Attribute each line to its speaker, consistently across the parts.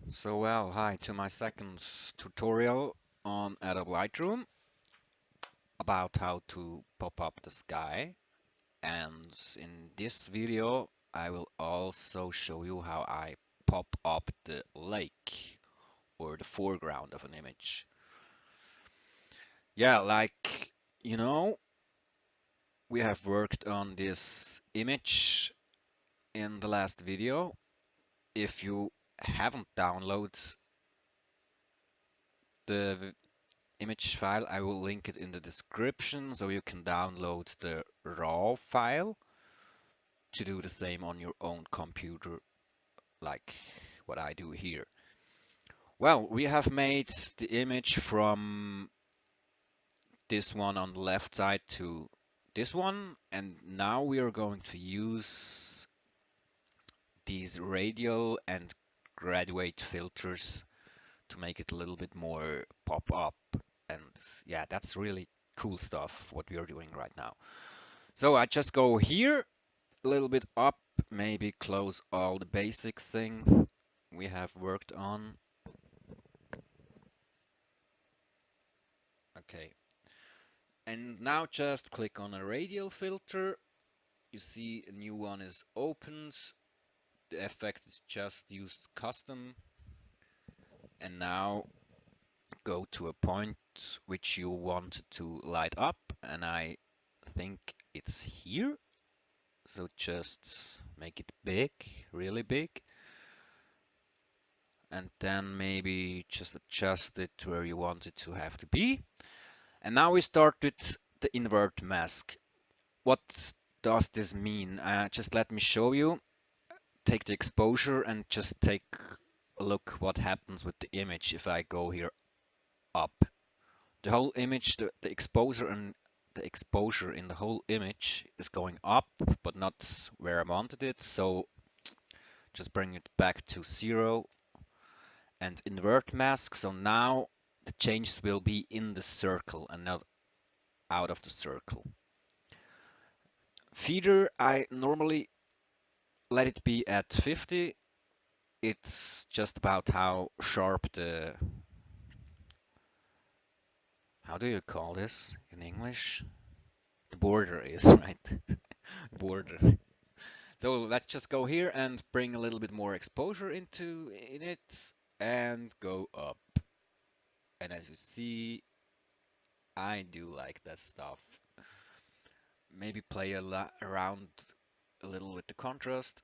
Speaker 1: So well, hi to my second tutorial on Adobe Lightroom about how to pop up the sky. And in this video, I will also show you how I pop up the lake or the foreground of an image. Yeah, like, you know, we have worked on this image in the last video. If you haven't downloaded the image file, I will link it in the description so you can download the raw file to do the same on your own computer, like what I do here. Well, we have made the image from this one on the left side to this one, and now we are going to use these radial and graduate filters to make it a little bit more pop up. And yeah, that's really cool stuff what we are doing right now. So I just go here a little bit up, maybe close all the basic things we have worked on. Okay, and now just click on a radial filter. You see a new one is opened. The effect is just used custom. And now go to a point which you want to light up. And I think it's here. So just make it big, really big. And then maybe just adjust it to where you want it to have to be. And now we start with the invert mask. What does this mean? Just let me show you. Take the exposure and just take a look what happens with the image if I go here up. The whole image, the exposure and the exposure in the whole image is going up, but not where I wanted it. So just bring it back to 0 and invert mask. So now the changes will be in the circle and not out of the circle. Feeder, I normally let it be at 50. It's just about how sharp how do you call this in English? The border is, right? Border. So let's just go here and bring a little bit more exposure in it and go up. And as you see, I do like that stuff. Maybe play around a little with the contrast.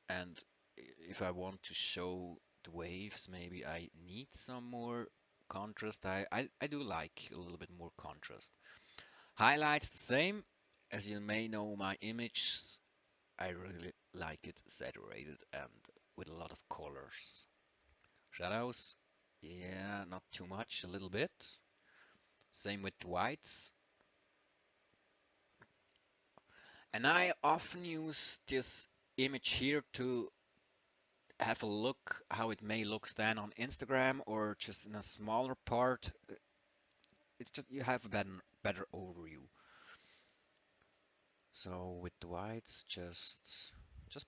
Speaker 1: And if I want to show the waves, maybe I need some more contrast. I do like a little bit more contrast. Highlights the same. As you may know, my image, I really like it saturated and with a lot of colors. Shadows, yeah, not too much, a little bit. Same with whites. And I often use this image here to have a look how it may look then on Instagram or just in a smaller part. It's just you have a better overview. So with the whites, just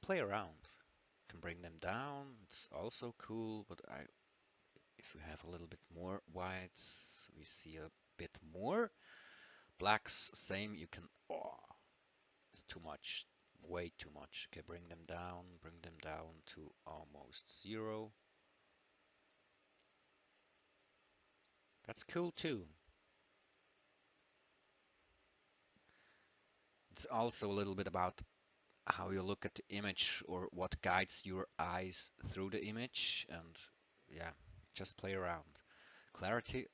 Speaker 1: play around. You can bring them down. It's also cool, but if we have a little bit more whites, we see a bit more. Blacks, same. You can. Oh, it's too much, way too much. Okay, bring them down to almost 0. That's cool too. It's also a little bit about how you look at the image or what guides your eyes through the image. And yeah, just play around. Clarity,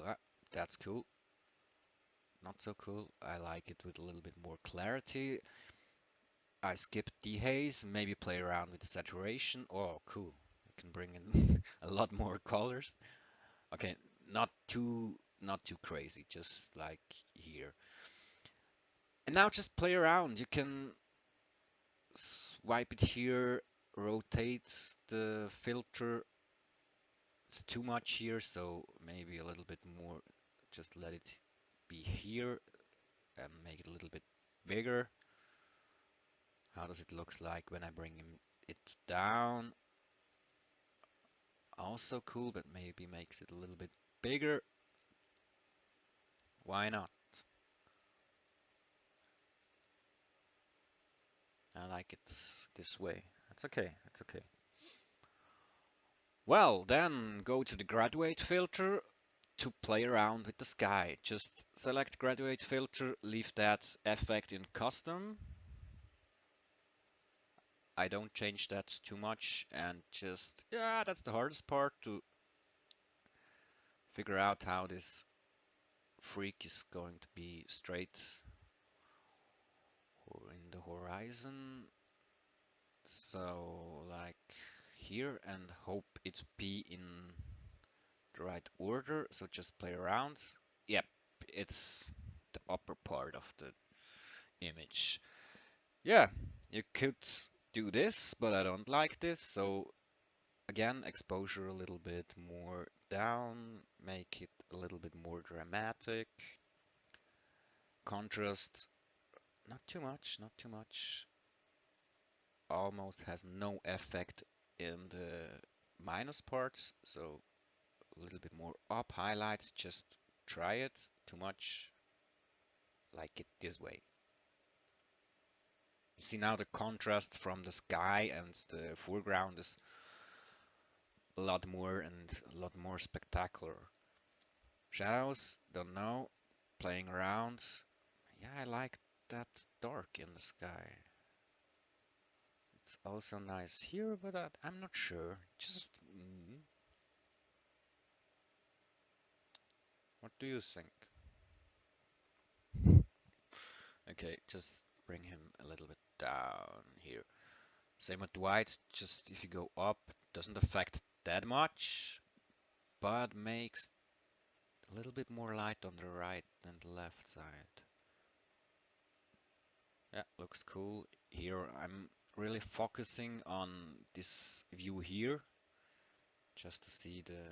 Speaker 1: uh, that's cool. Not so cool. I like it with a little bit more clarity. I skipped dehaze, maybe play around with saturation. Oh, cool. You can bring in a lot more colors. Okay, not too crazy, just like here. And now just play around. You can swipe it here, rotate the filter. It's too much here, so maybe a little bit more. Just let it be here and make it a little bit bigger. How does it looks like when I bring it down? Also cool, but maybe makes it a little bit bigger. Why not? I like it this way. That's okay. That's okay. Well, then go to the graduate filter to play around with the sky. Just select graduate filter, leave that effect in custom. I don't change that too much and just, yeah, that's the hardest part to figure out how this freak is going to be straight or in the horizon. So like here and hope it be in the right order. So just play around. Yep, it's the upper part of the image. Yeah, you could do this, but I don't like this. So again, exposure a little bit more down, make it a little bit more dramatic. Contrast, not too much, not too much. Almost has no effect in the minus parts, so a little bit more up. Highlights, just try it. Too much, like it this way. You see now the contrast from the sky and the foreground is a lot more and a lot more spectacular. Shadows, don't know, playing around. Yeah, I like that dark in the sky. It's also nice here, but I'm not sure. Just, what do you think? Okay, just bring him a little bit down here. Same with white, just if you go up, doesn't affect that much, but makes a little bit more light on the right than the left side. Yeah, looks cool. Here I'm really focusing on this view here, just to see the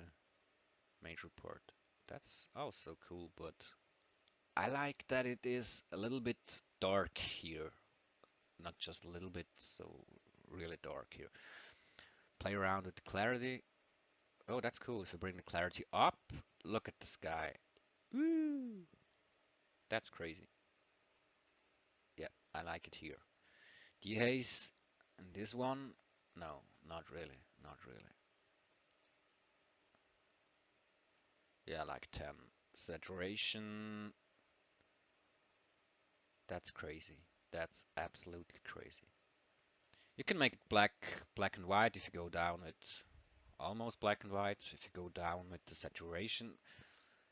Speaker 1: major part. That's also cool, but I like that it is a little bit dark here. Not just a little bit, so really dark here. Play around with the clarity. Oh, that's cool. If you bring the clarity up, look at the sky. Woo! That's crazy. Yeah, I like it here. Dehaze and this one, no, not really, not really. Yeah, like 10. Saturation, that's crazy. That's absolutely crazy. You can make it black and white if you go down with almost black and white. If you go down with the saturation,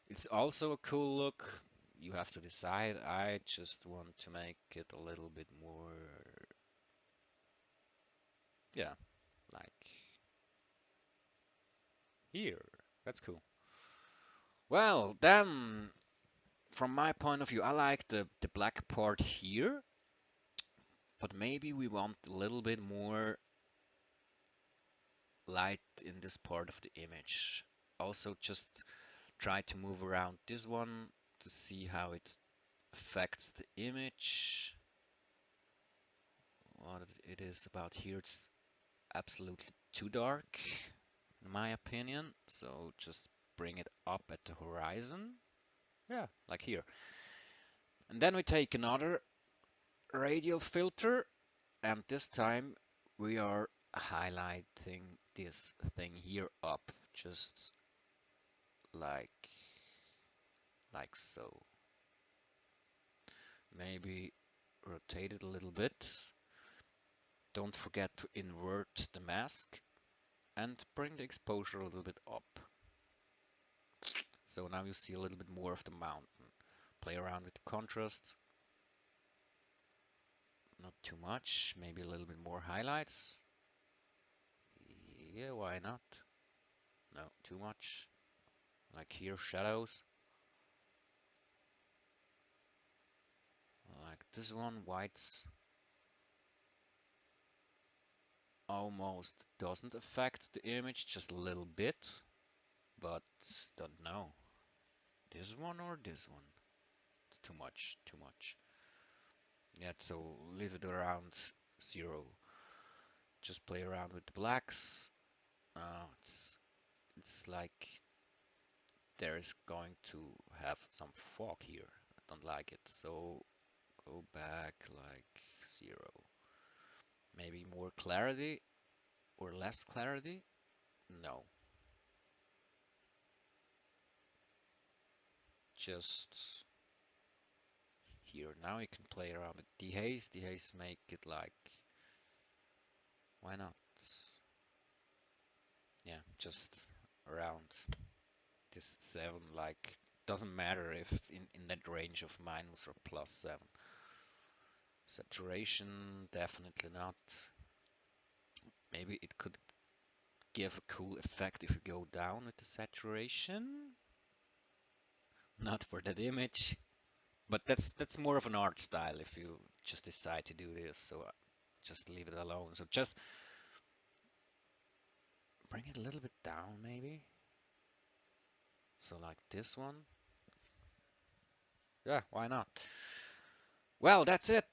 Speaker 1: it's also a cool look. You have to decide. I just want to make it a little bit more, yeah, like here. That's cool. Well, then, from my point of view, I like the black part here, but maybe we want a little bit more light in this part of the image. Also, just try to move around this one to see how it affects the image. What it is about here, it's absolutely too dark, in my opinion. So just bring it up at the horizon. Yeah, like here. And then we take another radial filter, and this time we are highlighting this thing here up, just like like so. Maybe rotate it a little bit. Don't forget to invert the mask and bring the exposure a little bit up. So now you see a little bit more of the mountain. Play around with the contrast. Not too much, maybe a little bit more highlights. Yeah, why not? No, too much. Like here, shadows. Like this one, whites almost doesn't affect the image, just a little bit. But don't know. This one or this one? It's too much, too much. Yeah, so leave it around 0. Just play around with the blacks. It's it's like there's going to have some fog here. I don't like it. So go back like 0. Maybe more clarity or less clarity? No, just here. Now you can play around with dehaze. Dehaze make it like, why not? Yeah, just around this 7, like, doesn't matter if in that range of minus or plus 7. Saturation, definitely not. Maybe it could give a cool effect if you go down with the saturation. Not for that image, but that's more of an art style if you just decide to do this. So just leave it alone. So just bring it a little bit down, maybe. So like this one. Yeah, why not? Well, that's it.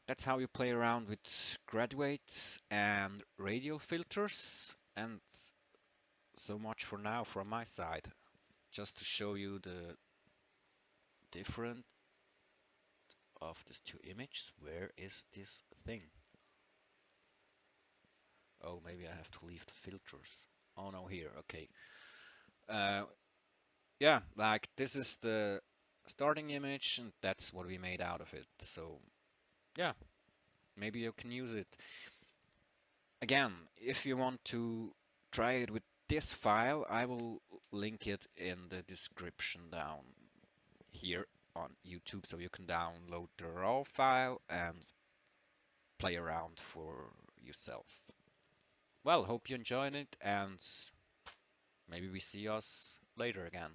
Speaker 1: That's how you play around with graduates and radial filters. And so much for now from my side. Just to show you the difference of these two images. Where is this thing? Oh, maybe I have to leave the filters. Oh no, here. Okay. Uh, yeah, like this is the starting image, and that's what we made out of it. So yeah, maybe you can use it. Again, if you want to try it with this file, I will link it in the description down here on YouTube, so you can download the raw file and play around for yourself. Well, hope you enjoyed it, and maybe we see us later again.